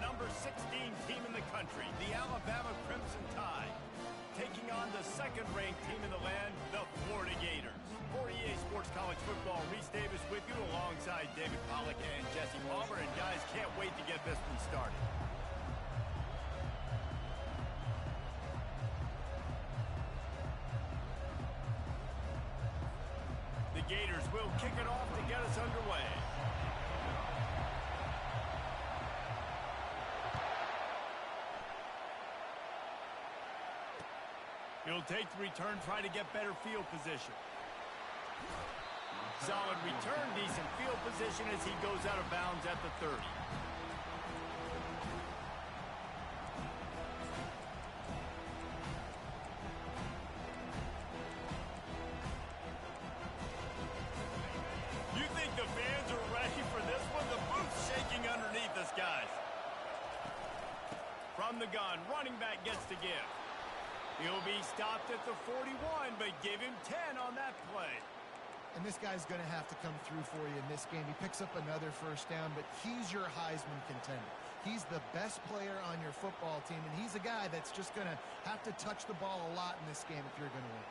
number 16 team in the country, the Alabama Crimson Tide, taking on the second-ranked team in the land, the Florida Gators. For EA Sports College Football, Reese Davis with you alongside David Pollack and Jesse Palmer. And guys, can't wait to get this one started. The Gators will kick it off to get us underway. He'll take the return, try to get better field position. Solid return, decent field position as he goes out of bounds at the 30. You think the fans are ready for this one? The booth's shaking underneath us, guys. From the gun, running back gets to give. He'll be stopped at the 41, but give him 10 on that play. And this guy's going to have to come through for you in this game. He picks up another first down, but he's your Heisman contender. He's the best player on your football team, and he's a guy that's just going to have to touch the ball a lot in this game if you're going to win.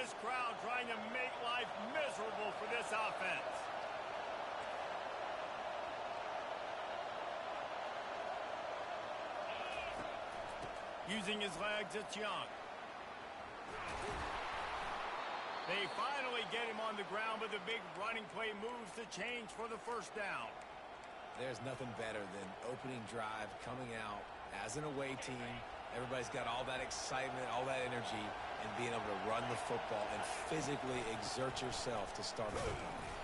This crowd trying to make life miserable for this offense. Using his legs, it's Young. They finally get him on the ground, but the big running play moves the change for the first down. There's nothing better than opening drive, coming out as an away team. Everybody's got all that excitement, all that energy, and being able to run the football and physically exert yourself to start a football game.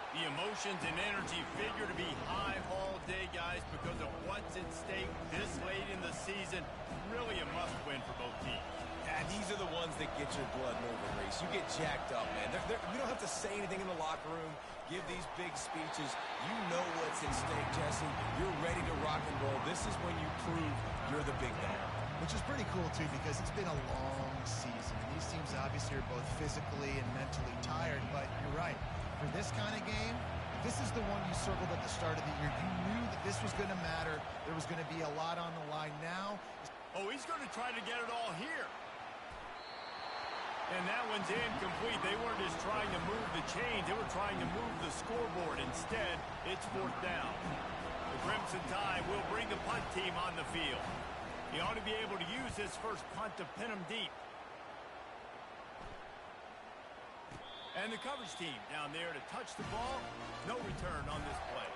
The emotions and energy figure to be high all day, guys, because of what's at stake this late in the season. Really a must-win for both teams. Yeah, these are the ones that get your blood moving, Reese. You get jacked up, man. You don't have to say anything in the locker room, give these big speeches. You know what's at stake, Jesse. You're ready to rock and roll. This is when you prove you're the big dog. Which is pretty cool, too, because it's been a long season. These teams obviously are both physically and mentally tired, but you're right. For this kind of game, this is the one you circled at the start of the year. You knew that this was going to matter. There was going to be a lot on the line now. Oh, he's going to try to get it all here. And that one's incomplete. They weren't just trying to move the chains. They were trying to move the scoreboard. Instead, it's fourth down. The Crimson Tide will bring the punt team on the field. He ought to be able to use his first punt to pin him deep. And the coverage team down there to touch the ball. No return on this play.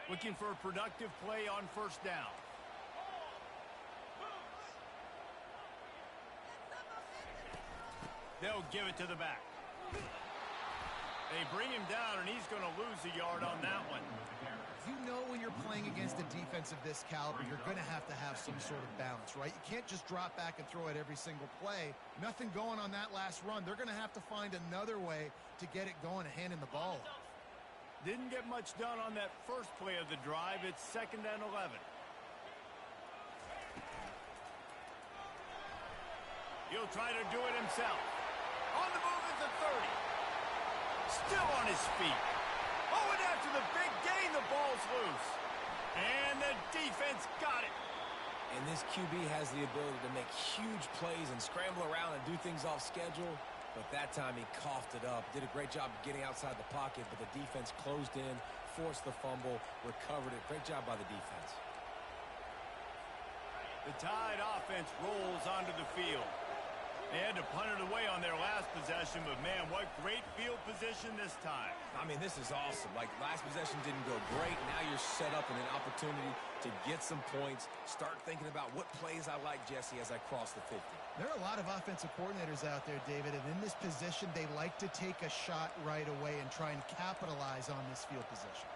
Looking for a productive play on first down. They'll give it to the back. They bring him down, and he's going to lose a yard on that one. You know when you're playing against a defense of this caliber, you're going to have some sort of balance, right? You can't just drop back and throw it every single play. Nothing going on that last run. They're going to have to find another way to get it going and handing the ball off. Didn't get much done on that first play of the drive. It's 2nd and 11. He'll try to do it himself. On the move at the 30. Still on his feet. Oh, and after the big gain, the ball's loose. And the defense got it. And this QB has the ability to make huge plays and scramble around and do things off schedule. But that time he coughed it up. Did a great job getting outside the pocket, but the defense closed in, forced the fumble, recovered it. Great job by the defense. The Tide offense rolls onto the field. They had to punt it away on their last possession, but man, what great field position this time. I mean, this is awesome. Like, last possession didn't go great. Now you're set up in an opportunity to get some points. Start thinking about what plays I like, Jesse, as I cross the 50. There are a lot of offensive coordinators out there, David, and in this position, they like to take a shot right away and try and capitalize on this field position.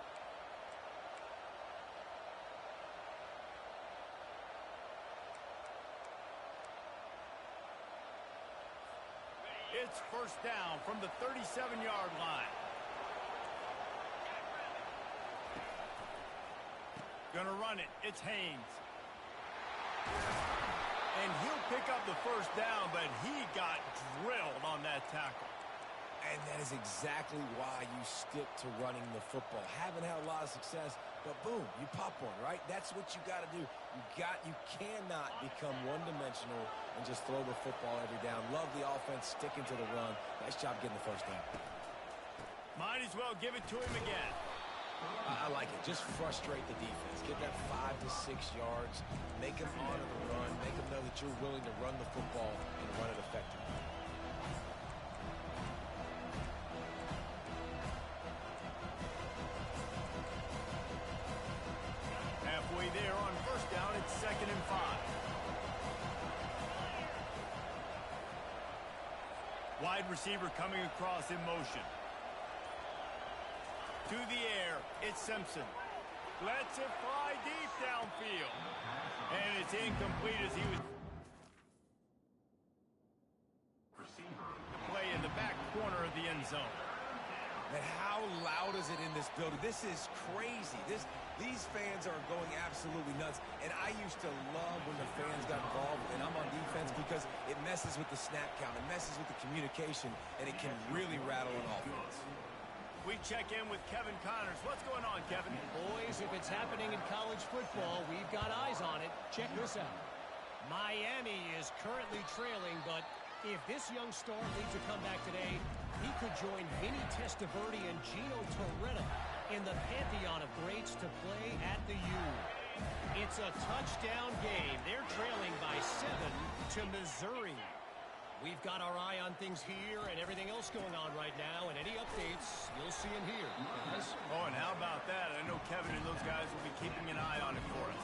It's first down from the 37-yard line. Gonna run it. It's Haynes. And he'll pick up the first down, but he got drilled on that tackle. And that is exactly why you stick to running the football. Haven't had a lot of success, but boom, you pop one, right? That's what you got to do. You cannot become one-dimensional and just throw the football every down. Love the offense, sticking to the run. Nice job getting the first down. Might as well give it to him again. I like it. Just frustrate the defense. Get that 5 to 6 yards. Make them honor the run. Make them know that you're willing to run the football and run it effectively. Halfway there on first down, it's 2nd and 5. Wide receiver coming across in motion. To the air, it's Simpson. Lets it fly deep downfield. And it's incomplete as he was play in the back corner of the end zone. And how loud is it in this building? This is crazy. These fans are going absolutely nuts. And I used to love when the fans got involved, and I'm on defense, because it messes with the snap count. It messes with the communication, and it can really rattle an offense. We check in with Kevin Connors. What's going on, Kevin? Boys, if it's happening in college football, we've got eyes on it. Check this out. Miami is currently trailing, but if this young star leads a comeback today, he could join Vinny Testaverde and Gino Torretta in the pantheon of greats to play at the U. It's a touchdown game. They're trailing by 7 to Missouri. We've got our eye on things here and everything else going on right now, and any updates you'll see in here, guys. Oh, and how about that? I know Kevin and those guys will be keeping an eye on it for us.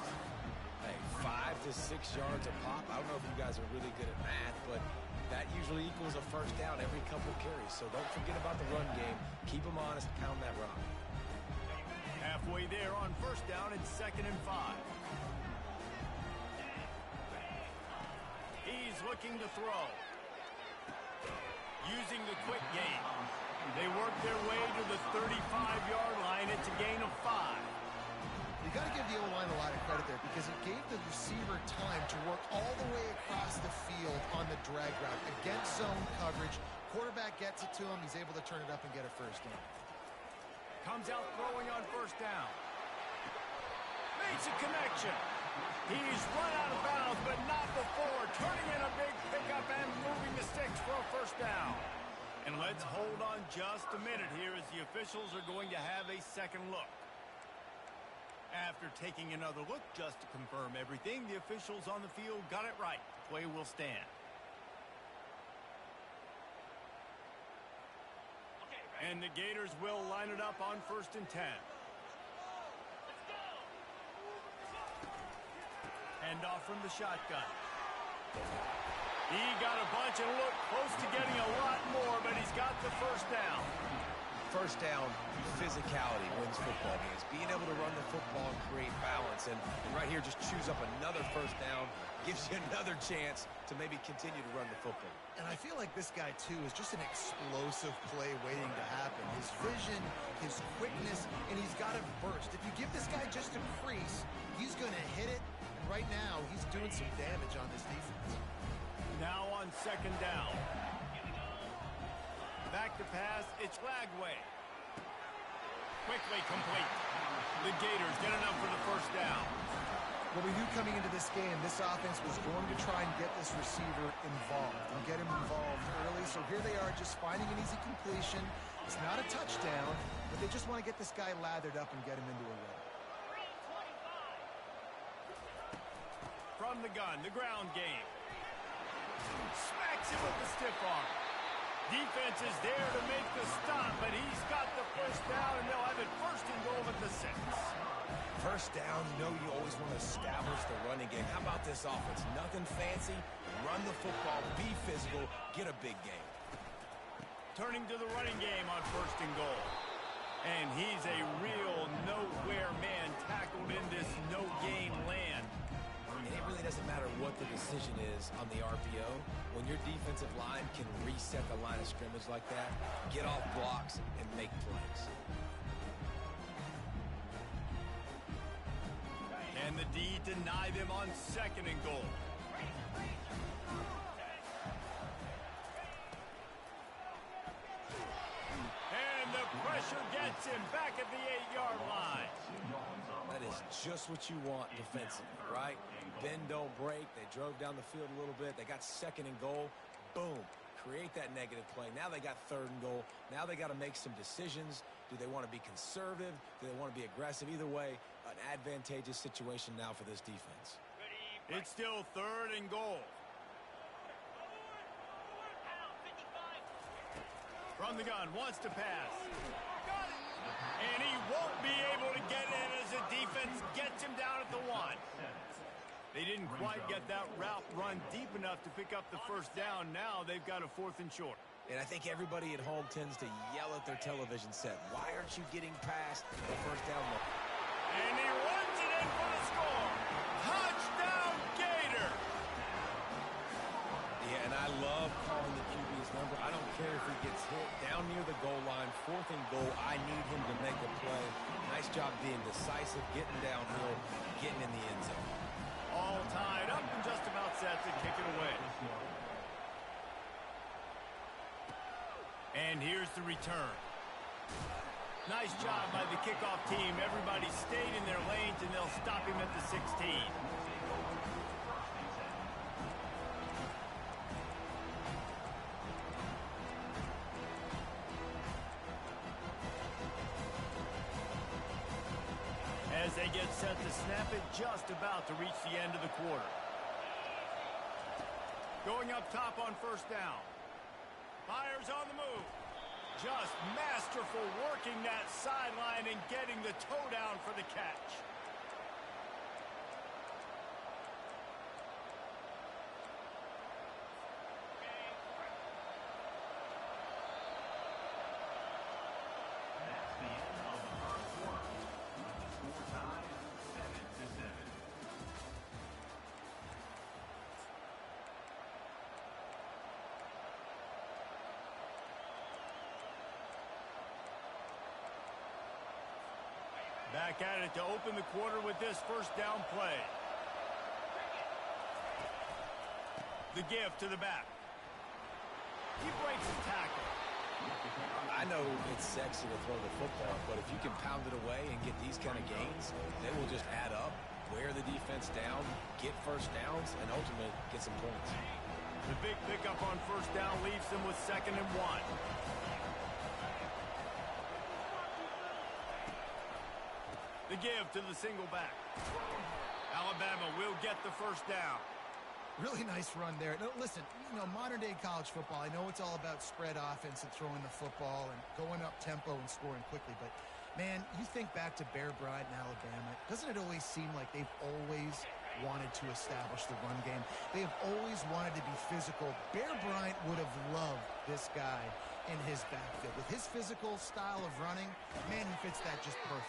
Hey, 5 to 6 yards a pop. I don't know if you guys are really good at math, but that usually equals a first down every couple carries. So don't forget about the run game. Keep them honest, pound that rock. Halfway there on first down, it's 2nd and 5. He's looking to throw. Using the quick game. They work their way to the 35-yard line. It's a gain of 5. You got to give the O-line a lot of credit there, because it gave the receiver time to work all the way across the field on the drag route against zone coverage. Quarterback gets it to him. He's able to turn it up and get a first down. Comes out throwing on first down. Makes a connection. He's run out of bounds, but not before. Turning in a big pickup and moving the sticks for a first down. And let's hold on just a minute here, as the officials are going to have a second look. After taking another look just to confirm everything, the officials on the field got it right. Play will stand. And the Gators will line it up on 1st and 10. Hand off from the shotgun. He got a bunch and looked close to getting a lot more, but he's got the first down. First down, physicality wins football games. Being able to run the football and create balance. And right here, just choose up another first down. Gives you another chance to maybe continue to run the football. And I feel like this guy, too, is just an explosive play waiting to happen. His vision, his quickness, and he's got a burst. If you give this guy just a crease, he's going to hit it. And right now, he's doing some damage on this defense. Now on 2nd down. Back to pass, it's Lagway. Quickly complete. The Gators get enough for the first down. Well, we knew coming into this game, this offense was going to try and get this receiver involved and get him involved early. So here they are, just finding an easy completion. It's not a touchdown, but they just want to get this guy lathered up and get him into a run. From the gun, the ground game. Smacks him with the stiff arm. Defense is there to make the stop, but he's got the first down, and they'll have it 1st and goal at the 6. First down, you know you always want to establish the running game. How about this offense? Nothing fancy. Run the football, be physical, get a big game. Turning to the running game on 1st and goal. And he's a real nowhere man tackled in this no-game land. And it really doesn't matter what the decision is on the RPO. When your defensive line can reset the line of scrimmage like that, get off blocks and make plays. And the D deny them on 2nd and goal. And the pressure gets him back at the 8-yard line. That is just what you want defensively, right? Bend, don't break. They drove down the field a little bit. They got 2nd and goal. Boom. Create that negative play. Now they got 3rd and goal. Now they got to make some decisions. Do they want to be conservative? Do they want to be aggressive? Either way, an advantageous situation now for this defense. It's still 3rd and goal. From the gun, wants to pass. And he won't be able to get in as the defense gets him down at the 1. They didn't quite get that route run deep enough to pick up the 1st down. Now they've got a 4th and short. And I think everybody at home tends to yell at their television set. Why aren't you getting past the 1st down look? And he runs it in for the score. Touchdown, Gator! Yeah, and I love calling the QB's number. I don't care if he gets hit down near the goal line, 4th and goal. I need him to make a play. Nice job being decisive, getting downhill, getting in the end zone. All tied up and just about set to kick it away. And here's the return. Nice job by the kickoff team. Everybody stayed in their lanes, and they'll stop him at the 16. As they get set to snap it, just about to reach the end of the quarter. Going up top on 1st down. Fires on the move. Just masterful working that sideline and getting the toe down for the catch. Back at it to open the quarter with this 1st down play. The give to the back. He breaks the tackle. I know it's sexy to throw the football, but if you can pound it away and get these kind of gains, they will just add up, wear the defense down, get 1st downs, and ultimately get some points. The big pickup on 1st down leaves them with 2nd and 1. The give to the single back. Alabama will get the 1st down. Really nice run there. No, listen, modern-day college football, I know it's all about spread offense and throwing the football and going up tempo and scoring quickly, but, man, you think back to Bear Bryant in Alabama, doesn't it always seem like they've always wanted to establish the run game? They have always wanted to be physical. Bear Bryant would have loved this guy in his backfield. With his physical style of running, man, he fits that just perfect.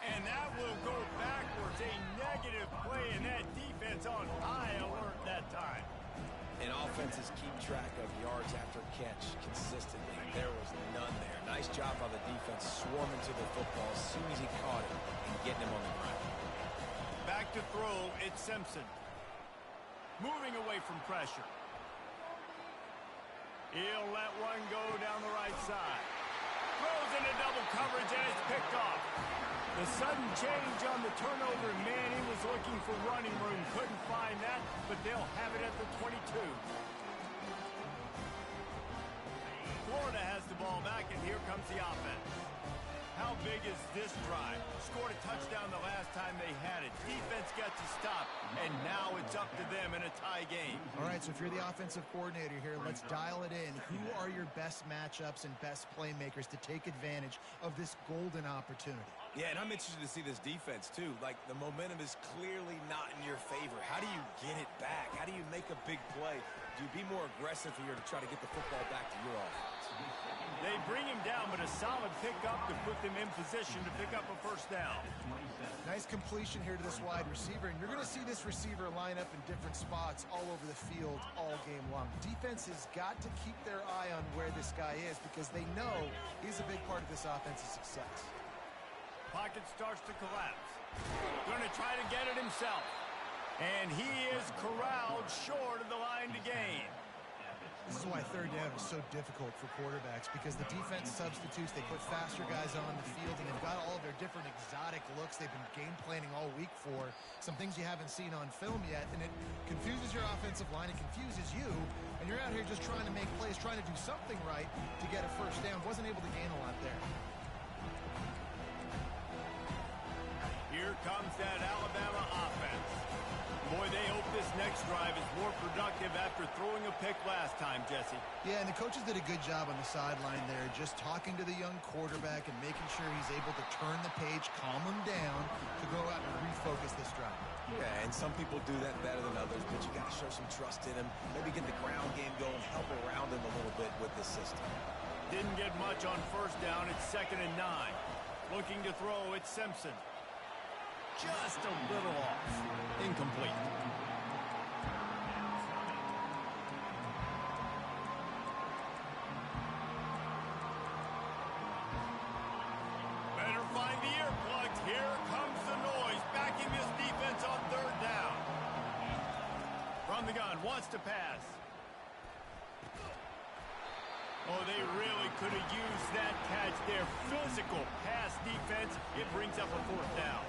And that will go backwards. A negative play, and that defense on high alert that time. And offenses keep track of yards after catch consistently. There was none there. Nice job by the defense swarming to the football as soon as he caught it and getting him on the ground. Back to throw, it's Simpson. Moving away from pressure. He'll let one go down the right side. Throws into double coverage, and it's picked off. The sudden change on the turnover, man, he was looking for running room. Couldn't find that, but they'll have it at the 22. Florida has the ball back, and here comes the offense. How big is this drive? Scored a touchdown the last time they had it. Defense gets a stop, and now it's up to them in a tie game. All right, so if you're the offensive coordinator here, let's dial it in. Who are your best matchups and best playmakers to take advantage of this golden opportunity? Yeah, and I'm interested to see this defense, too. Like, the momentum is clearly not in your favor. How do you get it back? How do you make a big play? Do you be more aggressive here to try to get the football back to your offense? They bring him down, but a solid pickup to put them in position to pick up a first down. Nice completion here to this wide receiver, and you're going to see this receiver line up in different spots all over the field all game long. Defense has got to keep their eye on where this guy is because they know he's a big part of this offense's success. Pocket starts to collapse. Going to try to get it himself. And he is corralled short of the line to gain. This is why third down is so difficult for quarterbacks because the defense substitutes. They put faster guys on the field, and they've got all of their different exotic looks they've been game planning all week for, some things you haven't seen on film yet, and it confuses your offensive line. It confuses you, and you're out here just trying to make plays, trying to do something right to get a first down. Wasn't able to gain a lot there. Here comes that Alabama offense. Boy, they hope this next drive is more productive after throwing a pick last time, Jesse. Yeah, and the coaches did a good job on the sideline there, just talking to the young quarterback and making sure he's able to turn the page, calm him down to go out and refocus this drive. Yeah, and some people do that better than others, but you got to show some trust in him. Maybe get the ground game going, help around him a little bit with this system. Didn't get much on first down. It's 2nd and 9. Looking to throw, it's Simpson. Just a little off. Incomplete. Better find the earplugs. Here comes the noise. Backing this defense on 3rd down. From the gun, wants to pass. Oh, they really could have used that catch there. Physical pass defense. It brings up a 4th down.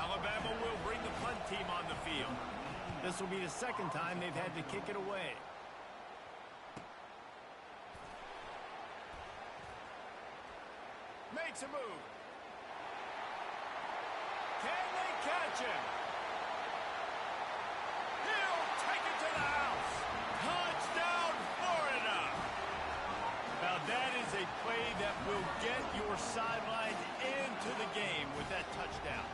Alabama will bring the punt team on the field. This will be the 2nd time they've had to kick it away. Makes a move. Can they catch him? He'll take it to the house. Touchdown, Florida. Now that is a play that will get your sidelines into the game with that touchdown.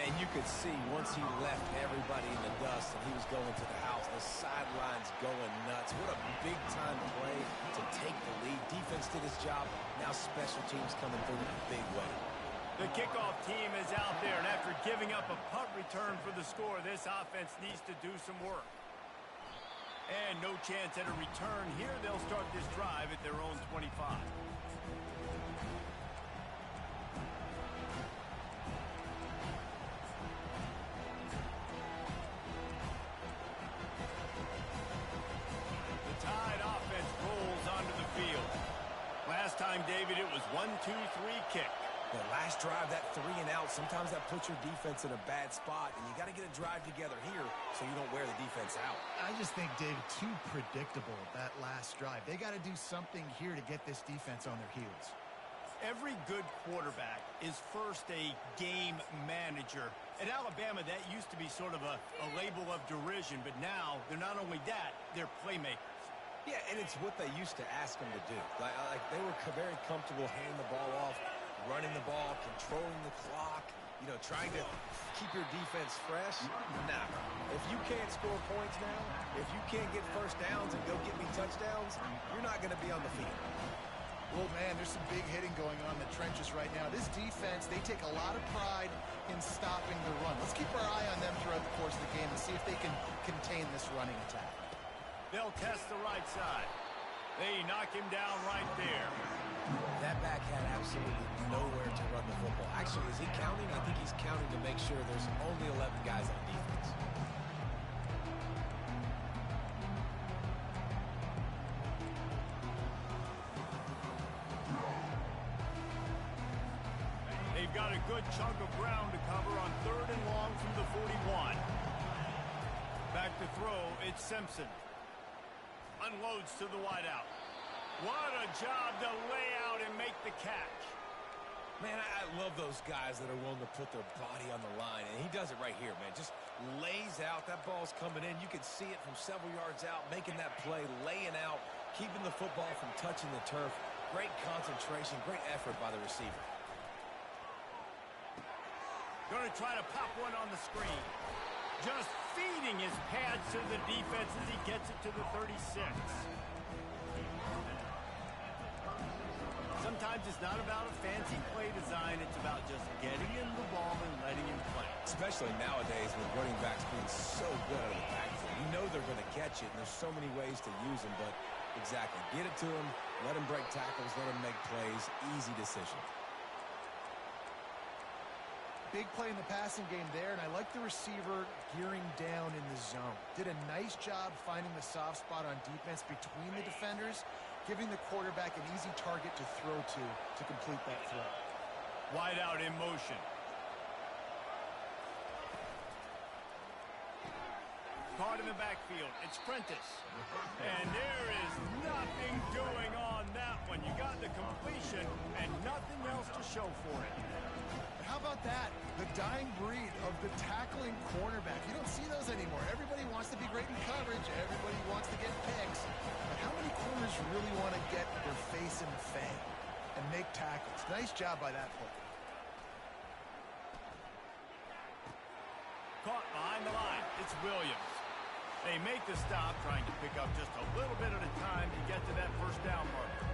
And you could see once he left everybody in the dust and he was going to the house, the sidelines going nuts. What a big-time play to take the lead. Defense did his job. Now special teams coming through in a big way. The kickoff team is out there, and after giving up a punt return for the score, this offense needs to do some work. And no chance at a return here. They'll start this drive at their own 25. Last time, David, it was 1-2-3 kick. The last drive, that 3 and out, sometimes that puts your defense in a bad spot, and you got to get a drive together here so you don't wear the defense out. I just think, David, too predictable, that last drive. They got to do something here to get this defense on their heels. Every good quarterback is first a game manager. At Alabama, that used to be sort of a label of derision, but now they're not only that, they're playmakers. Yeah, and it's what they used to ask them to do. Like they were very comfortable handing the ball off, running the ball, controlling the clock, you know, trying to keep your defense fresh. Nah, if you can't score points now, if you can't get first downs and go get me touchdowns, you're not going to be on the field. Well, man, there's some big hitting going on in the trenches right now. This defense, they take a lot of pride in stopping the run. Let's keep our eye on them throughout the course of the game and see if they can contain this running attack. They'll test the right side. They knock him down right there. That back had absolutely nowhere to run the football. Actually, is he counting? I think he's counting to make sure there's only 11 guys on defense. They've got a good chunk of ground to cover on 3rd and long from the 41. Back to throw, it's Simpson. Unloads to the wideout. What a job to lay out and make the catch. Man, I love those guys that are willing to put their body on the line, and he does it right here, man. Just lays out. That ball's coming in. You can see it from several yards out, making that play, laying out, keeping the football from touching the turf. Great concentration, great effort by the receiver. Going to try to pop one on the screen. Just feeding his pads to the defense as he gets it to the 36. Sometimes it's not about a fancy play design. It's about just getting him the ball and letting him play. Especially nowadays with running backs being so good out of the backfield. You know they're going to catch it, and there's so many ways to use them. But exactly, get it to him, let him break tackles, let him make plays. Easy decision. Big play in the passing game there, and I like the receiver gearing down in the zone. Did a nice job finding the soft spot on defense between the defenders, giving the quarterback an easy target to throw to complete that throw. Wide out in motion. Caught in the backfield. It's Prentice. And there is nothing doing on that one. You got the completion and nothing else to show for it. How about that? The dying breed of the tackling cornerback. You don't see those anymore. Everybody wants to be great in coverage. Everybody wants to get picks. But how many corners really want to get their face in the fang and make tackles? Nice job by that play. Caught behind the line. It's Williams. They make the stop, trying to pick up just a little bit at a time to get to that first down marker.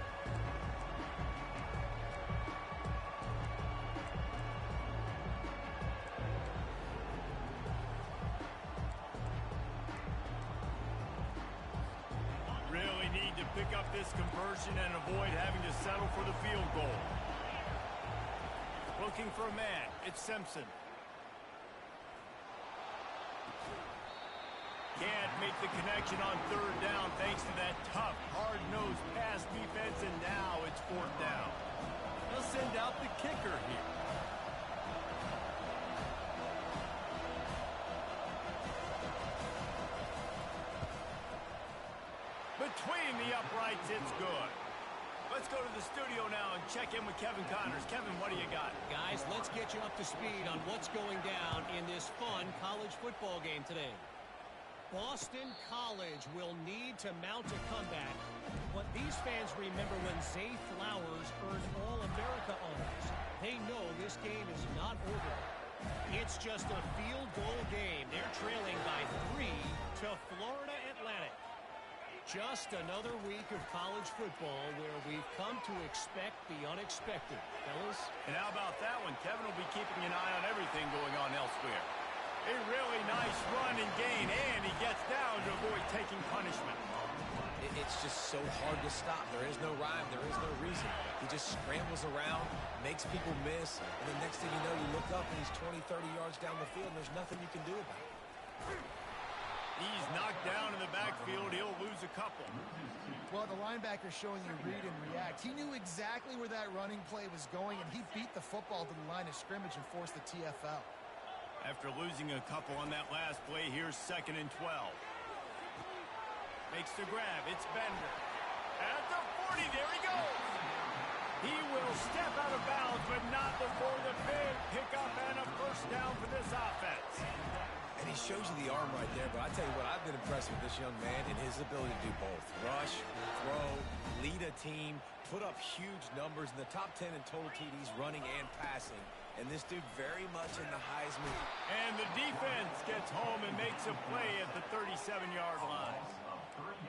Really need to pick up this conversion and avoid having to settle for the field goal. Looking for a man. It's Simpson. Can't make the connection on third down thanks to that tough, hard-nosed pass defense, and now it's fourth down. They'll send out the kicker here. Between the uprights, it's good. Let's go to the studio now and check in with Kevin Connors. Kevin, what do you got? Guys, let's get you up to speed on what's going down in this fun college football game today. Boston College will need to mount a comeback, but these fans remember when Zay Flowers earned All-America honors. They know this game is not over. It's just a field goal game. They're trailing by 3 to Florida Atlantic. Just another week of college football where we've come to expect the unexpected, fellas. And how about that one? Kevin will be keeping an eye on everything going on elsewhere. A really nice run and gain, and he gets down to avoid taking punishment. It's just so hard to stop. There is no rhyme. There is no reason. He just scrambles around, makes people miss, and the next thing you know, you look up and he's 20, 30 yards down the field, and there's nothing you can do about it. He's knocked down in the backfield. He'll lose a couple. Well, the linebacker's showing you read and react. He knew exactly where that running play was going, and he beat the football to the line of scrimmage and forced the TFL. After losing a couple on that last play, here's 2nd and 12. Makes the grab. It's Bender. At the 40, there he goes. He will step out of bounds, but not before the big pickup and a first down for this offense. And he shows you the arm right there, but I tell you what, I've been impressed with this young man and his ability to do both. Rush, throw, lead a team, put up huge numbers in the top 10 in total TDs running and passing. And this dude very much in the Heisman. And the defense gets home and makes a play at the 37-yard line.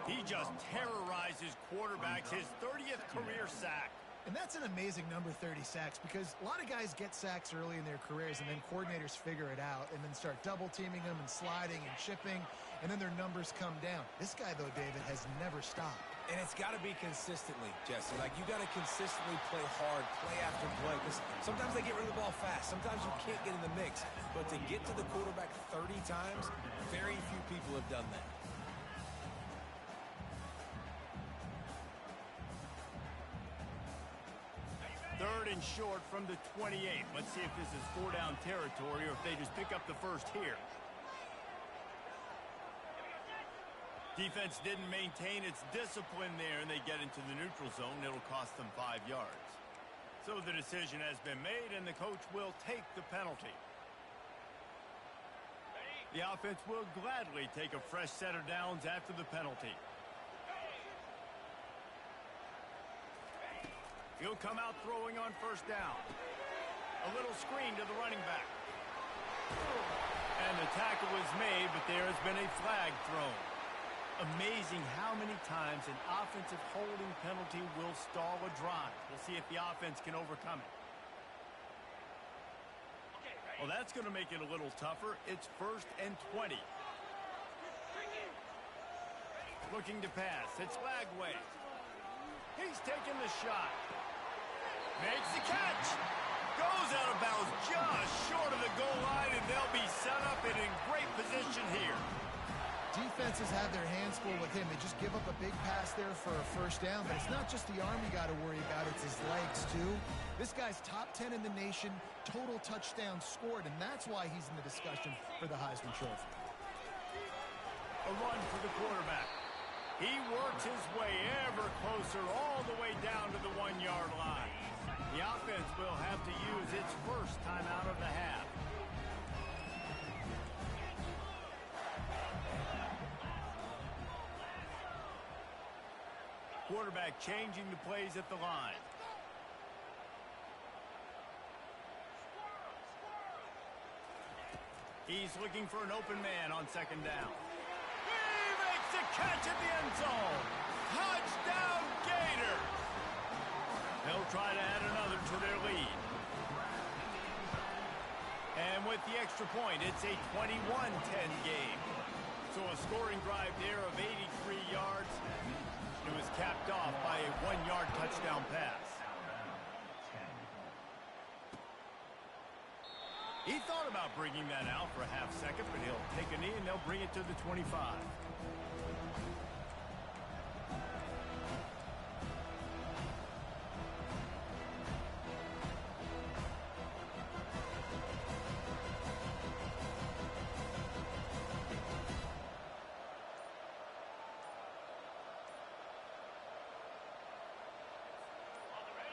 He just terrorizes quarterbacks, his 30th career sack. And that's an amazing number, 30 sacks, because a lot of guys get sacks early in their careers, and then coordinators figure it out and then start double-teaming them and sliding and chipping, and then their numbers come down. This guy, though, David, has never stopped. And it's got to be consistently, Jesse. Like, you got to consistently play hard, play after play, because sometimes they get rid of the ball fast. Sometimes you can't get in the mix. But to get to the quarterback 30 times, very few people have done that. Third and short from the 28. Let's see if this is 4-down territory or if they just pick up the first here. Defense didn't maintain its discipline there, and they get into the neutral zone. It'll cost them 5 yards. So the decision has been made, and the coach will take the penalty. The offense will gladly take a fresh set of downs after the penalty. He'll come out throwing on first down. A little screen to the running back. And the tackle is made, but there has been a flag thrown. Amazing how many times an offensive holding penalty will stall a drive. We'll see if the offense can overcome it. Well, that's going to make it a little tougher. It's 1st and 20. Looking to pass. It's Lagway. He's taking the shot. Makes the catch. Goes out of bounds just short of the goal line, and they'll be set up and in great position here. Defenses have their hands full with him. They just give up a big pass there for a first down, but it's not just the arm you got to worry about, it's his legs too. This guy's top 10 in the nation, total touchdowns scored, and that's why he's in the discussion for the Heisman Trophy. A run for the quarterback. He works his way ever closer all the way down to the 1-yard line. The offense will have to use its first timeout of the half. Quarterback changing the plays at the line. He's looking for an open man on 2nd down. He makes the catch at the end zone. Touchdown, Gators! They'll try to add another to their lead. And with the extra point, it's a 21-10 game. So a scoring drive there of 83 yards. It was capped off by a 1-yard touchdown pass. He thought about bringing that out for a half second, but he'll take a knee and they'll bring it to the 25.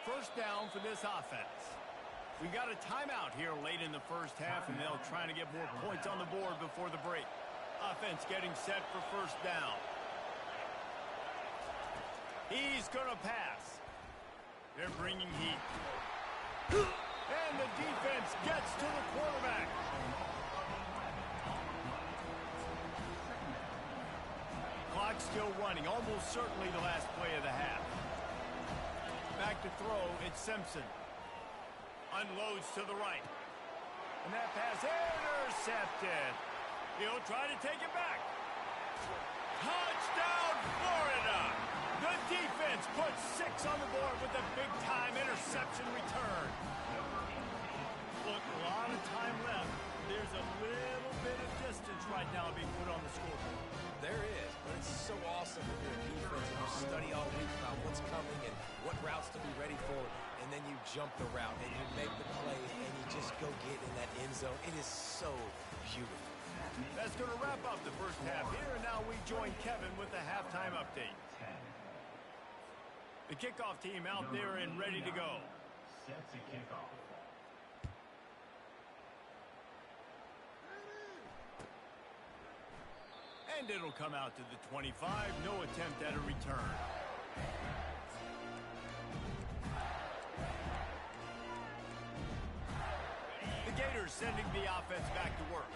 First down for this offense. We got a timeout here late in the first half, and they'll try to get more points on the board before the break. Offense getting set for first down. He's going to pass. They're bringing heat. And the defense gets to the quarterback. Clock still running, almost certainly the last play of the half. Back to throw, it's Simpson. Unloads to the right. And that pass intercepted. He'll try to take it back. Touchdown, Florida! The defense puts 6 on the board with a big-time interception return. Look, a lot of time left. There's a little bit of distance right now being put on the scoreboard. There is, but it's so awesome to be a defense and you study all week about what's coming and what routes to be ready for, and then you jump the route and you make the play and you just go get in that end zone. It is so beautiful. That's going to wrap up the first half here, and now we join Kevin with the halftime update. The kickoff team out there and ready to go. Set to kick off. And it'll come out to the 25. No attempt at a return. The Gators sending the offense back to work.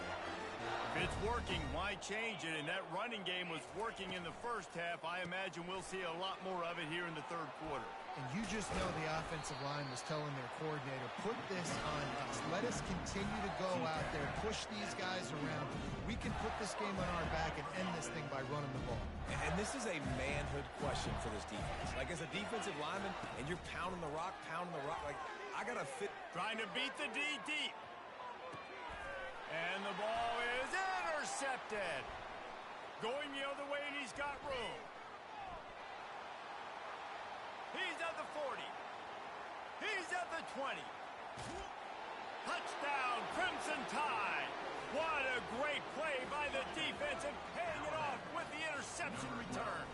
If it's working, why change it? And that running game was working in the first half. I imagine we'll see a lot more of it here in the third quarter. And you just know the offensive line was telling their coordinator, put this on us. Let us continue to go out there, push these guys around. We can put this game on our back and end this thing by running the ball. And this is a manhood question for this defense. Like, as a defensive lineman, and you're pounding the rock, like, I got to fit. Trying to beat the D deep. And the ball is intercepted. Going the other way, and he's got room. He's at the 40. He's at the 20. Touchdown, Crimson Tide. What a great play by the defense and paying it off with the interception return.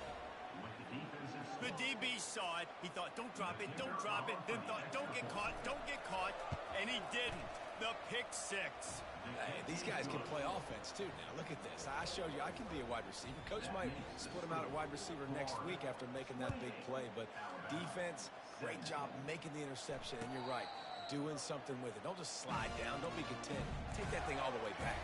The DB saw it. He thought, don't drop it, don't drop it. Then thought, don't get caught, and he didn't. The pick six. Hey, these guys can play offense, too, now. Look at this. I showed you I can be a wide receiver. Coach might split him out at wide receiver next week after making that big play. But defense, great job making the interception. And you're right, doing something with it. Don't just slide down. Don't be content. Take that thing all the way back.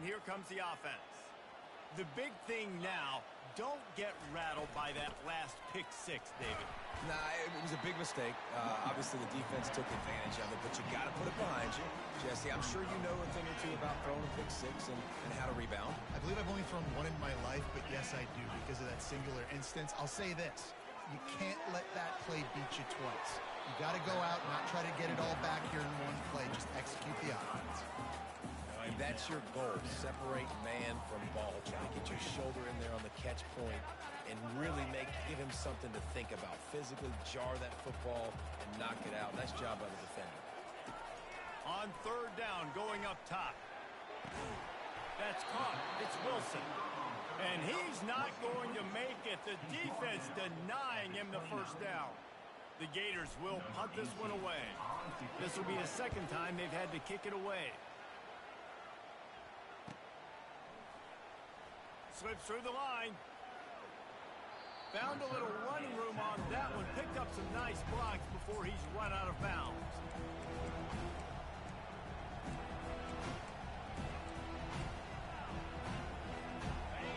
and here comes the offense. The big thing now, don't get rattled by that last pick six, David. Nah, it was a big mistake. Obviously, the defense took advantage of it, but you got to put it behind you. Jesse, I'm sure you know a thing or two about throwing a pick six and how to rebound. I believe I've only thrown one in my life, but yes, I do because of that singular instance. I'll say this. You can't let that play beat you twice. You got to go out and not try to get it all back here in one play. Just execute the offense. And that's your goal. Separate man from ball. Try to get your shoulder in there on the catch point and really give him something to think about. Physically jar that football and knock it out. Nice job by the defender. On third down, going up top. That's caught. It's Wilson. And he's not going to make it. The defense denying him the first down. The Gators will punt this one away. This will be the second time they've had to kick it away. Slips through the line. Found a little running room on that one. Picked up some nice blocks before he's run out of bounds.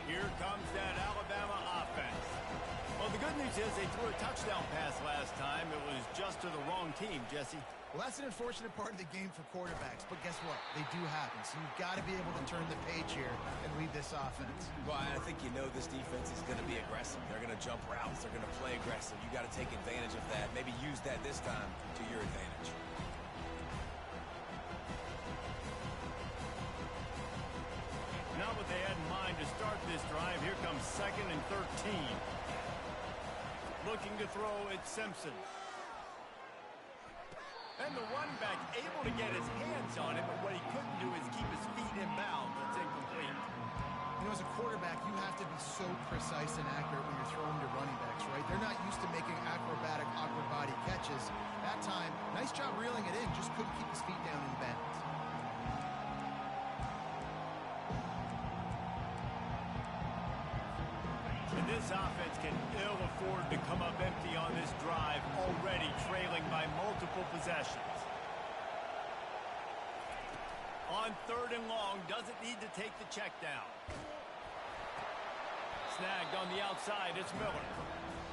Here comes that Alabama offense. Well, the good news is they threw a touchdown pass last time. It was just to the wrong team, Jesse. Well, that's an unfortunate part of the game for quarterbacks, but guess what? They do happen, so you've got to be able to turn the page here and read this offense. Well, I think you know this defense is going to be aggressive. They're going to jump routes. They're going to play aggressive. You got to take advantage of that. Maybe use that this time to your advantage. Not what they had in mind to start this drive. Here comes 2nd and 13. Looking to throw, it's Simpson. And the running back able to get his hands on it, but what he couldn't do is keep his feet in bounds. It's incomplete. You know, as a quarterback, you have to be so precise and accurate when you're throwing to running backs, right? They're not used to making acrobatic, awkward body catches. That time, nice job reeling it in, just couldn't keep his feet down in bounds. And this offense can ill afford to come up empty on this drive, already trailing by multiple possessions. On 3rd and long, doesn't need to take the check down. Snagged on the outside, it's Miller.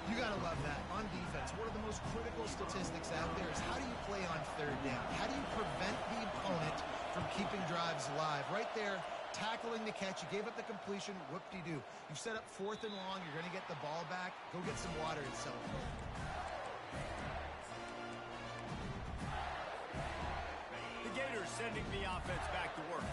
You got to love that. On defense, one of the most critical statistics out there is how do you play on 3rd down? How do you prevent the opponent from keeping drives alive? Right there, tackling the catch. You gave up the completion. Whoop-de-doo. You set up 4th and long. You're going to get the ball back. Go get some water and celebrate. The Gators sending the offense back to work.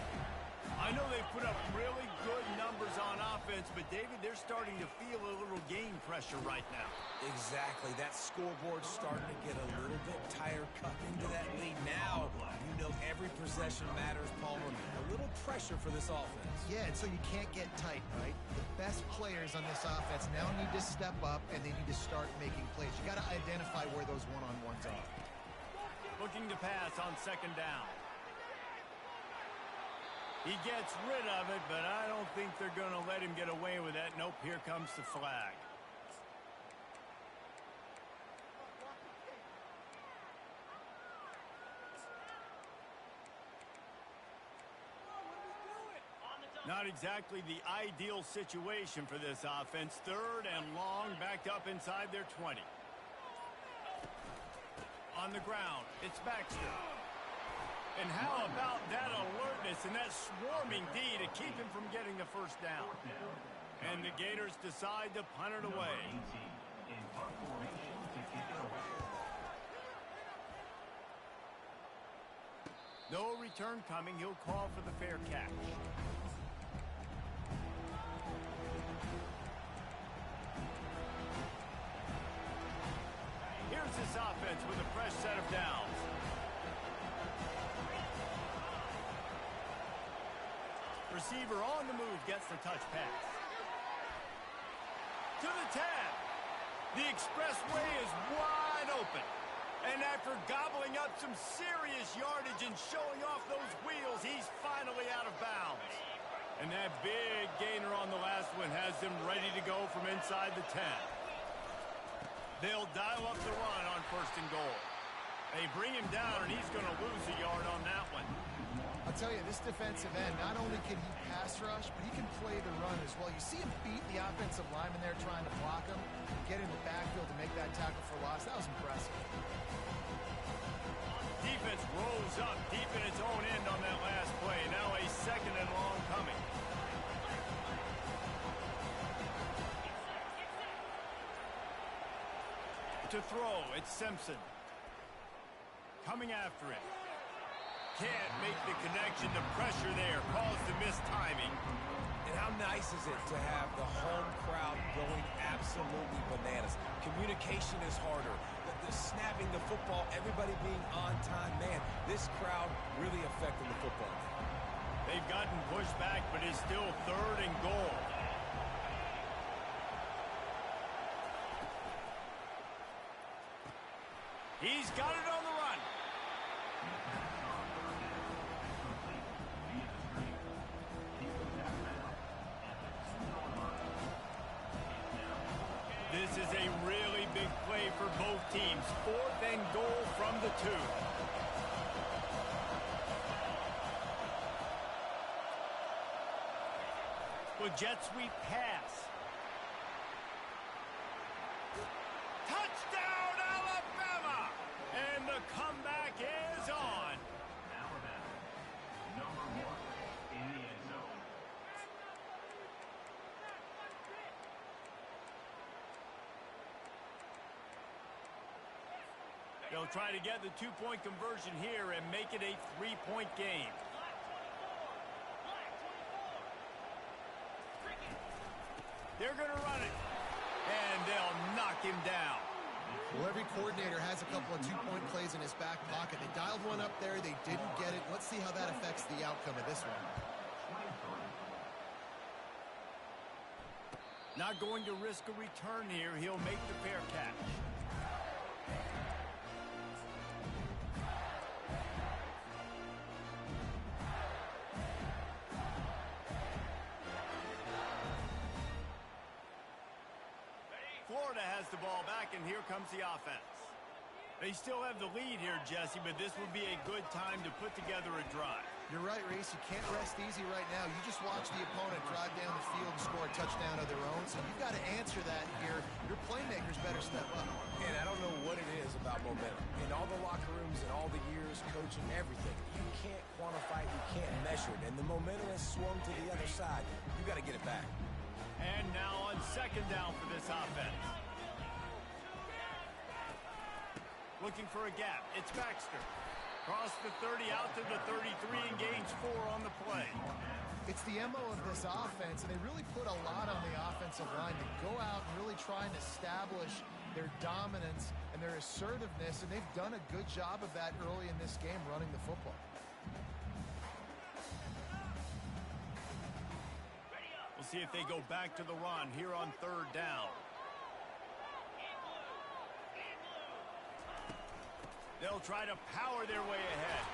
I know they've put up really good numbers on offense, but David, they're starting to feel a little game pressure right now. Exactly. That scoreboard's starting to get a little bit tired, cut into that lead. Now, you know every possession matters, Palmer. A little pressure for this offense. Yeah, and so you can't get tight, right? The best players on this offense now need to step up, and they need to start making plays. You got to identify where those one-on-ones are. Looking to pass on 2nd down. He gets rid of it, but I don't think they're going to let him get away with that. Nope, here comes the flag. Not exactly the ideal situation for this offense. 3rd and long, backed up inside their 20. On the ground, it's Baxter. And how about that alertness and that swarming D to keep him from getting the first down? And the Gators decide to punt it away. No return coming. He'll call for the fair catch. Here's this offense with a fresh set of downs. Receiver on the move gets the touch pass. To the 10. The expressway is wide open. And after gobbling up some serious yardage and showing off those wheels, he's finally out of bounds. And that big gainer on the last one has them ready to go from inside the 10. They'll dial up the run on 1st and goal. They bring him down, and he's going to lose a yard on that one. I'll tell you, this defensive end, not only can he pass rush, but he can play the run as well. You see him beat the offensive lineman there trying to block him, get in the backfield to make that tackle for loss. That was impressive. Defense rolls up deep in its own end on that last play. Now a second and long coming. To throw, it's Simpson. Coming after it. Can't make the connection. The pressure there caused the missed timing. And how nice is it to have the home crowd going absolutely bananas? Communication is harder. The snapping the football, everybody being on time. Man, this crowd really affecting the football. They've gotten pushed back, but it's still 3rd and goal. He's got it on the run. This is a really big play for both teams. 4th and goal from the 2. Well, jet sweep pass. Touchdown, Alabama! And the comeback is on. Alabama, number 1 in the end zone. They'll try to get the 2-point conversion here and make it a 3-point game. They're going to run it. And they'll knock him down. Well, every coordinator has a couple of 2-point plays in his back pocket. They dialed one up there. They didn't get it. Let's see how that affects the outcome of this one. Not going to risk a return here. He'll make the fair catch. Florida has the ball back, and here comes the offense. They still have the lead here, Jesse, but this would be a good time to put together a drive. You're right, Reese. You can't rest easy right now. You just watch the opponent drive down the field and score a touchdown of their own, so you've got to answer that here. Your playmakers better step up. And I don't know what it is about momentum. In all the locker rooms and all the years coaching, everything, you can't quantify it, you can't measure it. And the momentum has swung to the other side. You got to get it back. And now on 2nd down for this offense. Looking for a gap. It's Baxter. Cross the 30 out to the 33 and gains 4 on the play. It's the MO of this offense, and they really put a lot on the offensive line to go out and really try and establish their dominance and their assertiveness, and they've done a good job of that early in this game running the football. We'll see if they go back to the run here on 3rd down. They'll try to power their way ahead.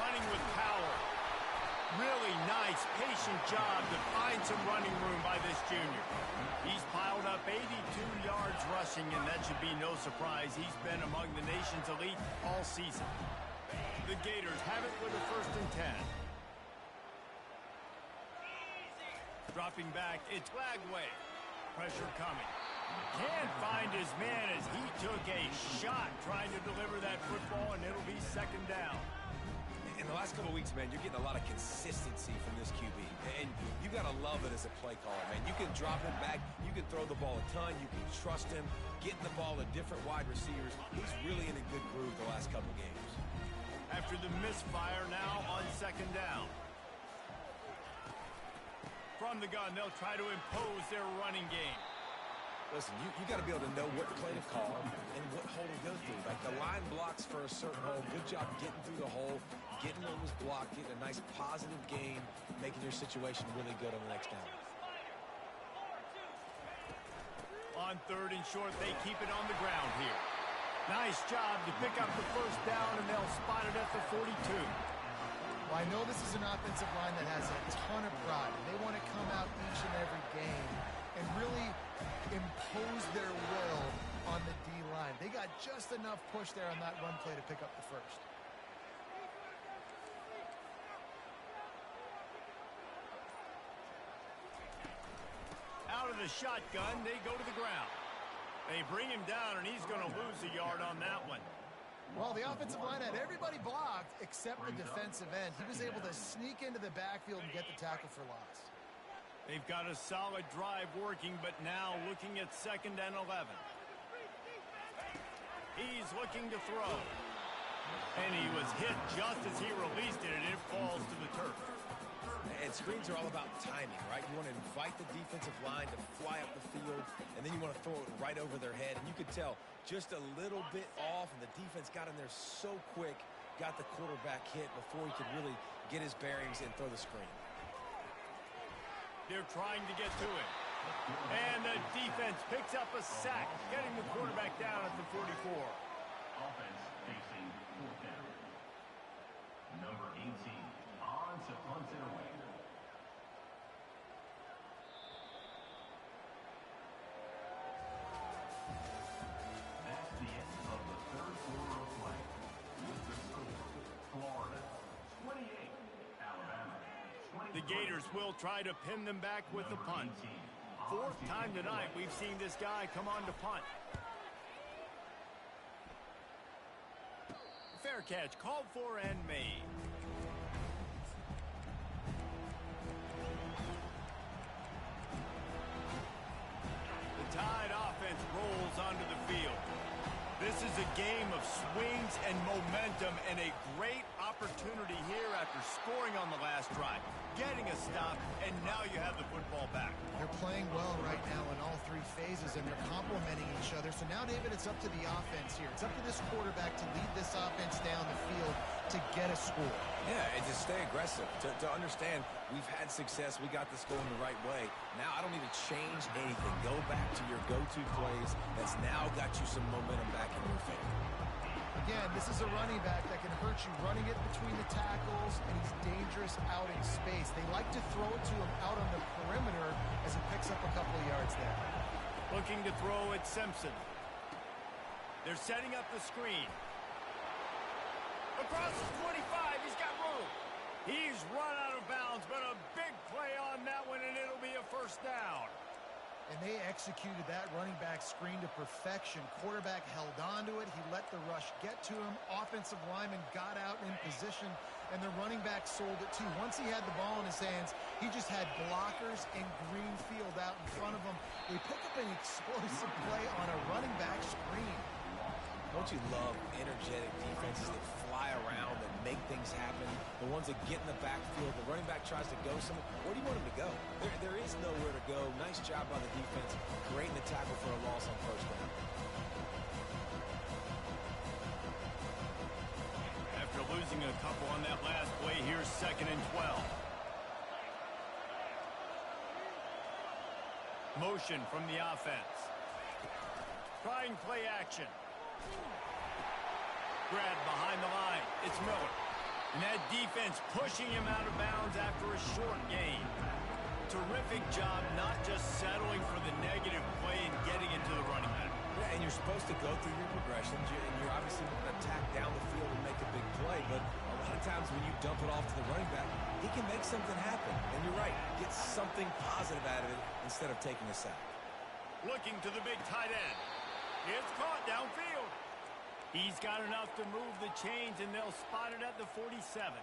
Running with power. Really nice, patient job to find some running room by this junior. He's piled up 82 yards rushing, and that should be no surprise. He's been among the nation's elite all season. The Gators have it with a 1st and 10. Dropping back, it's Lagway. Pressure coming. Can't find his man as he took a shot trying to deliver that football, and it'll be 2nd down. In the last couple of weeks, man, you're getting a lot of consistency from this QB. And you got to love it as a play caller, man. You can drop him back. You can throw the ball a ton. You can trust him. Getting the ball to different wide receivers. He's really in a good groove the last couple of games. After the misfire, now on 2nd down. From the gun, they'll try to impose their running game. Listen, you got to be able to know what play to call and what hole to go through. Like the line blocks for a certain hole. Good job getting through the hole, getting what was blocked, getting a nice positive gain, making your situation really good on the next down. On 3rd and short, they keep it on the ground here. Nice job to pick up the 1st down, and they'll spot it at the 42. Well, I know this is an offensive line that has a ton of pride. They want to come out each and every game and really impose their will on the D-line. They got just enough push there on that run play to pick up the 1st. the shotgun. They go to the ground. They bring him down, and he's going to lose a yard on that one. Well, the offensive line had everybody blocked except the defensive end. He was able to sneak into the backfield and get the tackle for loss. They've got a solid drive working, but now looking at 2nd and 11. He's looking to throw. And he was hit just as he released it, and it falls to the turf. And screens are all about timing, right? You want to invite the defensive line to fly up the field, and then you want to throw it right over their head. And you could tell just a little bit off, and the defense got in there so quick, got the quarterback hit before he could really get his bearings and throw the screen. They're trying to get to him. And the defense picks up a sack, getting the quarterback down at the 44. Offense facing 4th down. Number 18 on to punt it away. That's the end of the 3rd quarter of play. With the score, Florida 28, Alabama 20. The Gators will try to pin them back with the punt. 4th time tonight we've seen this guy come on to punt. Fair catch called for and made. The Tide offense rolls onto the field. This is a game of swings and momentum, and a great opportunity here after scoring on the last drive, getting a stop, and now you have the football back. They're playing well right now in all 3 phases, and they're complementing each other. So now, David, it's up to the offense here. It's up to this quarterback to lead this offense down the field to get a score. Yeah, and to stay aggressive, to understand we've had success, we got this going the right way. Now I don't need to change anything. Go back to your go-to plays. That's now got you some momentum back in your favor. Again, this is a running back that can hurt you running it between the tackles, and he's dangerous out in space. They like to throw it to him out on the perimeter as he picks up a couple of yards there. Looking to throw at Simpson. They're setting up the screen. Across the 25, he's got room. He's run out of bounds, but a big play on that one, and it'll be a 1st down. And they executed that running back screen to perfection. Quarterback held on to it. He let the rush get to him. Offensive lineman got out in position, and the running back sold it too. Once he had the ball in his hands, he just had blockers and green field out in front of him. They pick up an explosive play on a running back screen. Don't you love energetic defenses that fly around, that make things happen? The ones that get in the backfield, the running back tries to go somewhere. Where do you want him to go? There is nowhere to go. Nice job by the defense, creating the tackle for a loss on 1st down. After losing a couple on that last play, here's 2nd and 12. Motion from the offense. Trying play action. Grab behind the line. It's Miller. And that defense pushing him out of bounds after a short gain. Terrific job not just settling for the negative play and getting it to the running back. Yeah, and you're supposed to go through your progressions, and you're obviously going to attack down the field and make a big play, but a lot of times when you dump it off to the running back, he can make something happen. And you're right, get something positive out of it instead of taking a sack. Looking to the big tight end. It's caught downfield. He's got enough to move the chains, and they'll spot it at the 47.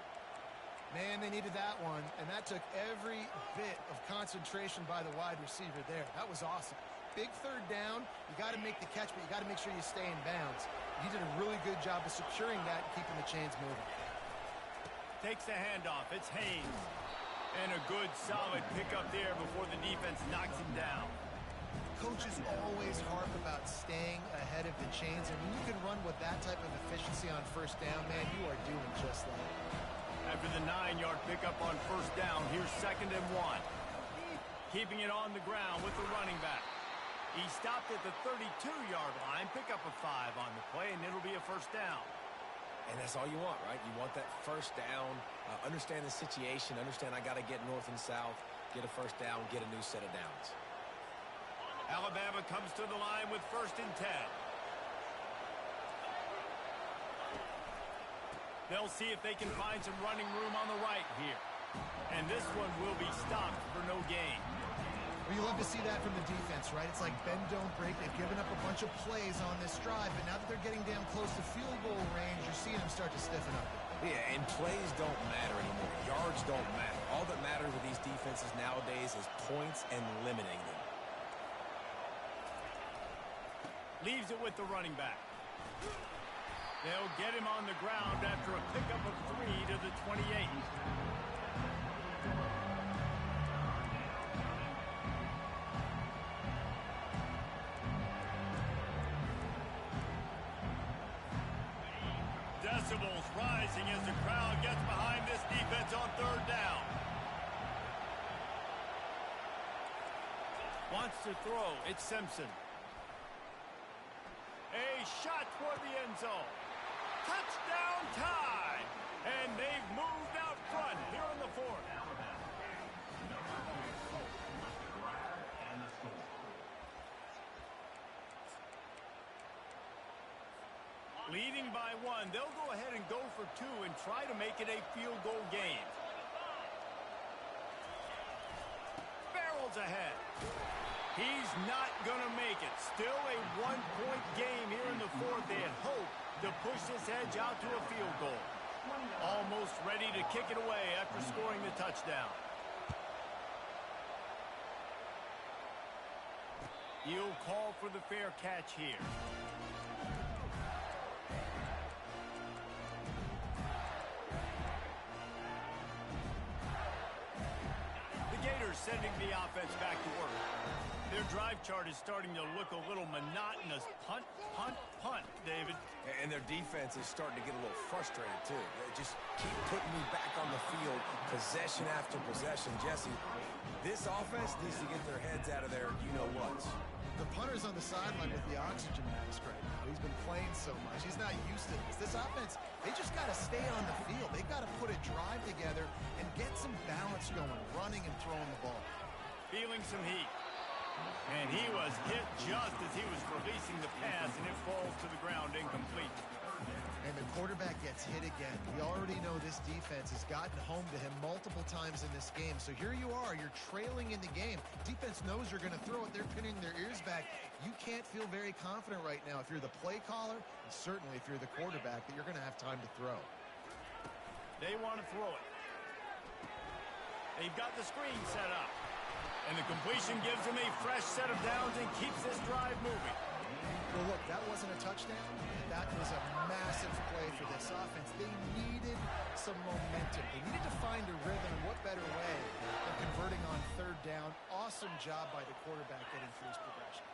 Man, they needed that one, and that took every bit of concentration by the wide receiver there. That was awesome. Big 3rd down. You got to make the catch, but you got to make sure you stay in bounds. He did a really good job of securing that and keeping the chains moving. Takes the handoff. It's Haynes. And a good, solid pickup there before the defense knocks him down. Coaches always harp about staying ahead of the chains, and when you can run with that type of efficiency on 1st down, man, you are doing just that. After the 9-yard pickup on 1st down, here's 2nd and 1. Keeping it on the ground with the running back. He stopped at the 32-yard line, pick up a 5 on the play, and it'll be a 1st down. And that's all you want, right? You want that 1st down, understand the situation, understand I got to get north and south, get a 1st down, get a new set of downs. Alabama comes to the line with 1st and 10. They'll see if they can find some running room on the right here. And this one will be stopped for no gain. Well, you love to see that from the defense, right? It's like bend, don't break. They've given up a bunch of plays on this drive, but now that they're getting damn close to field goal range, you're seeing them start to stiffen up. Yeah, and plays don't matter anymore. Yards don't matter. All that matters with these defenses nowadays is points and limiting them. Leaves it with the running back. They'll get him on the ground after a pickup of 3 to the 28. Decibels rising as the crowd gets behind this defense on third down. Wants to throw. It's Simpson. A shot toward the end zone. Touchdown tie. And they've moved out front here in the fourth. Leading by 1, they'll go ahead and go for 2 and try to make it a field goal game. Barrels ahead. He's not going to make it. Still a 1-point game here in the fourth. They had hoped to push this edge out to a field goal. Almost ready to kick it away after scoring the touchdown. He'll call for the fair catch here. Sending the offense back to work. Their drive chart is starting to look a little monotonous. Punt, punt, punt, David. And their defense is starting to get a little frustrated, too. They just keep putting me back on the field, possession after possession. Jesse, this offense needs to get their heads out of there, you-know-whats. The punter's on the sideline with the oxygen mask right now. He's been playing so much. He's not used to this. This offense, they just got to stay on the field. They've got to put a drive together and get some balance going, running and throwing the ball. Feeling some heat. And he was hit just as he was releasing the pass, and it falls to the ground incomplete. And the quarterback gets hit again. We already know this defense has gotten home to him multiple times in this game. So here you are, you're trailing in the game. Defense knows you're going to throw it. They're pinning their ears back. You can't feel very confident right now if you're the play caller, and certainly if you're the quarterback, that you're going to have time to throw. They want to throw it. They've got the screen set up. And the completion gives them a fresh set of downs and keeps this drive moving. Well, look, that wasn't a touchdown. That was a massive play for this offense. They needed some momentum. They needed to find a rhythm, and what better way than converting on third down. Awesome job by the quarterback getting through his progression.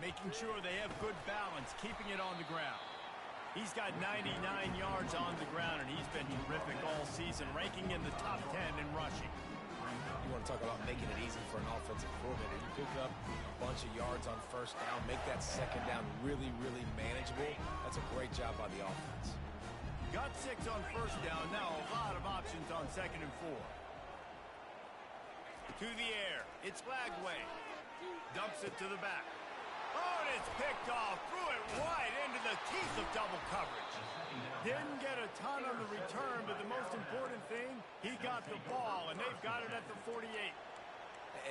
Making sure they have good balance, keeping it on the ground. He's got 99 yards on the ground, and he's been terrific all season, ranking in the top 10 in rushing. You want to talk about making it easy for an offensive coordinator. You pick up a bunch of yards on first down, make that second down really, really manageable. That's a great job by the offense. Got 6 on first down. Now a lot of options on 2nd and 4. To the air. It's Lagway. Dumps it to the back. Oh, and it's picked off. Threw it right into the teeth of double coverage. Didn't get a ton on the return, but the most important thing, he got the ball, and they've got it at the 48.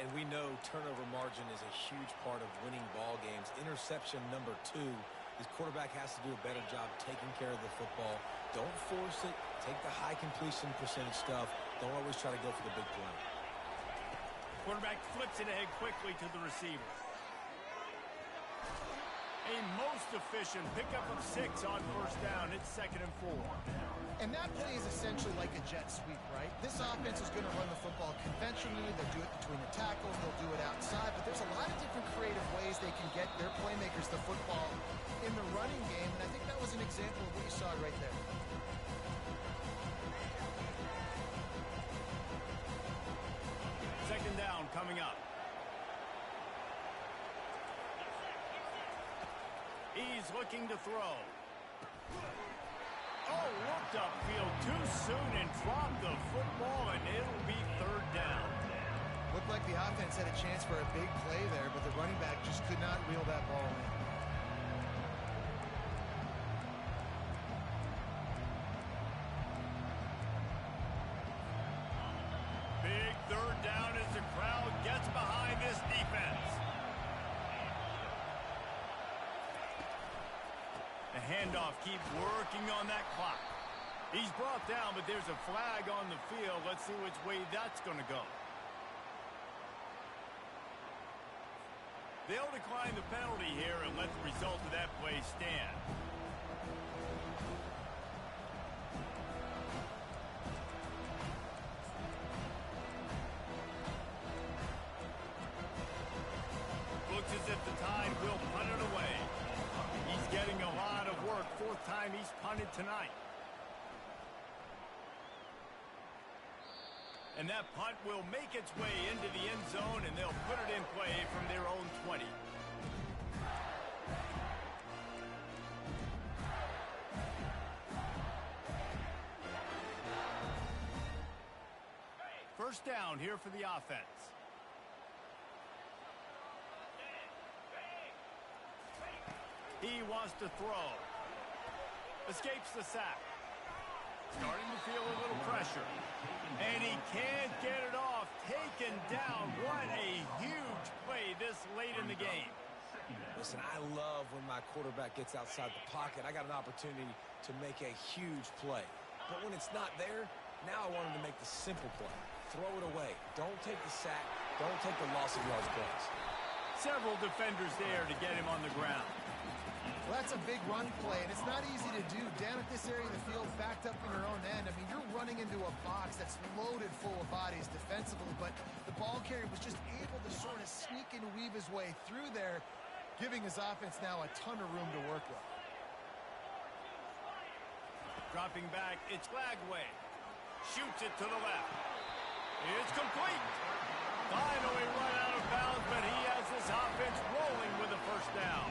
And we know turnover margin is a huge part of winning ball games. Interception number 2, this quarterback has to do a better job taking care of the football. Don't force it. Take the high completion percentage stuff. Don't always try to go for the big play. Quarterback flips it ahead quickly to the receiver. A most efficient pickup of 6 on first down. It's 2nd and 4. And that play is essentially like a jet sweep, right? This offense is going to run the football conventionally. They'll do it between the tackles. They'll do it outside. But there's a lot of different creative ways they can get their playmakers the football in the running game. And I think that was an example of what you saw right there. Second down coming up. He's looking to throw. Oh, looked upfield too soon and dropped the football, and it'll be third down. Looked like the offense had a chance for a big play there, but the running back just could not reel that ball in. Big third down as the crowd gets handoff. Keep working on that clock. He's brought down, but there's a flag on the field. Let's see which way that's going to go. They'll decline the penalty here and let the result of that play stand. Looks as if the Tide will punt it away. He's getting a lot of work. Fourth time he's punted tonight. And that punt will make its way into the end zone, and they'll put it in play from their own 20. First down here for the offense. He wants to throw. Escapes the sack. Starting to feel a little pressure. And he can't get it off. Taken down. What a huge play this late in the game. Listen, I love when my quarterback gets outside the pocket. I got an opportunity to make a huge play. But when it's not there, now I want him to make the simple play. Throw it away. Don't take the sack. Don't take the loss of yards plays. Several defenders there to get him on the ground. Well, that's a big run play, and it's not easy to do. Down at this area of the field, backed up in your own end. I mean, you're running into a box that's loaded full of bodies defensively, but the ball carrier was just able to sort of sneak and weave his way through there, giving his offense now a ton of room to work with. Dropping back, it's Glagway. Shoots it to the left. It's complete. Finally run out of bounds, but he has this offense rolling with a first down.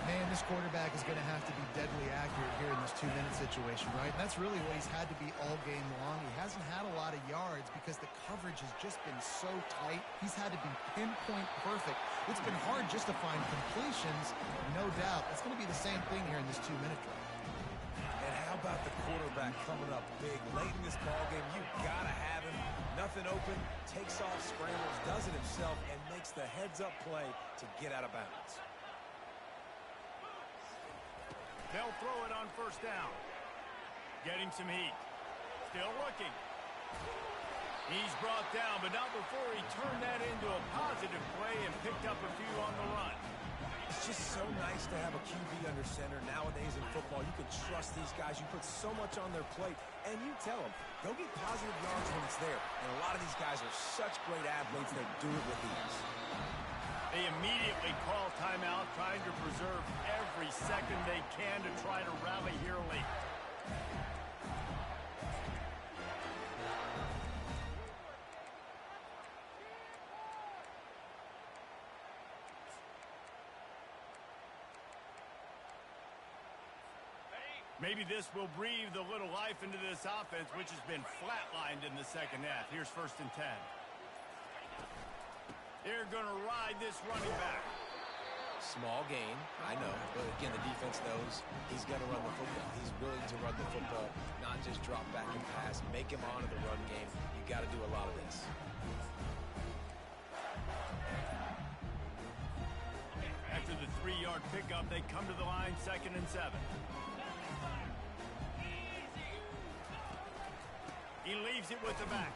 Man, this quarterback is going to have to be deadly accurate here in this 2-minute situation, right? And that's really what he's had to be all game long. He hasn't had a lot of yards because the coverage has just been so tight. He's had to be pinpoint perfect. It's been hard just to find completions, no doubt. It's going to be the same thing here in this 2-minute drive. And how about the quarterback coming up big late in this ballgame? You got to have him. Nothing open, takes off, scrambles, does it himself, and makes the heads-up play to get out of bounds. They'll throw it on first down. Getting some heat. Still looking. He's brought down, but not before he turned that into a positive play and picked up a few on the run. It's just so nice to have a QB under center. Nowadays in football, you can trust these guys. You put so much on their plate, and you tell them, go get positive yards when it's there. And a lot of these guys are such great athletes, they do it with ease. They immediately call timeout, trying to preserve every second they can to try to rally here late. Maybe this will breathe a little life into this offense, which has been flatlined in the second half. Here's 1st and 10. They're going to ride this running back. Small gain, I know, but again, the defense knows he's going to run the football. He's willing to run the football, not just drop back and pass, make him honor the run game. You got to do a lot of this. After the 3-yard pickup, they come to the line, 2nd and 7. He leaves it with the back.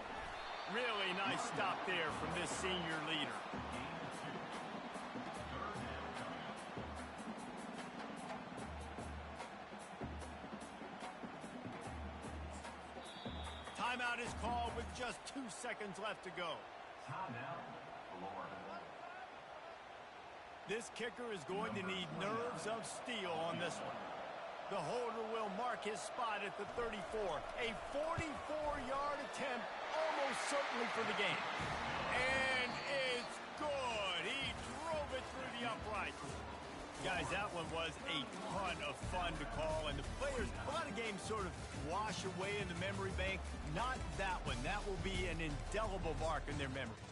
Really nice stop there from this senior leader. Timeout is called with just 2 seconds left to go. Timeout, Florida. This kicker is going to need nerves of steel on this one. The holder will mark his spot at the 34. A 44-yard attempt, almost certainly for the game. And it's good. He drove it through the uprights. Guys, that one was a ton of fun to call. And the players, a lot of games sort of wash away in the memory bank. Not that one. That will be an indelible mark in their memory.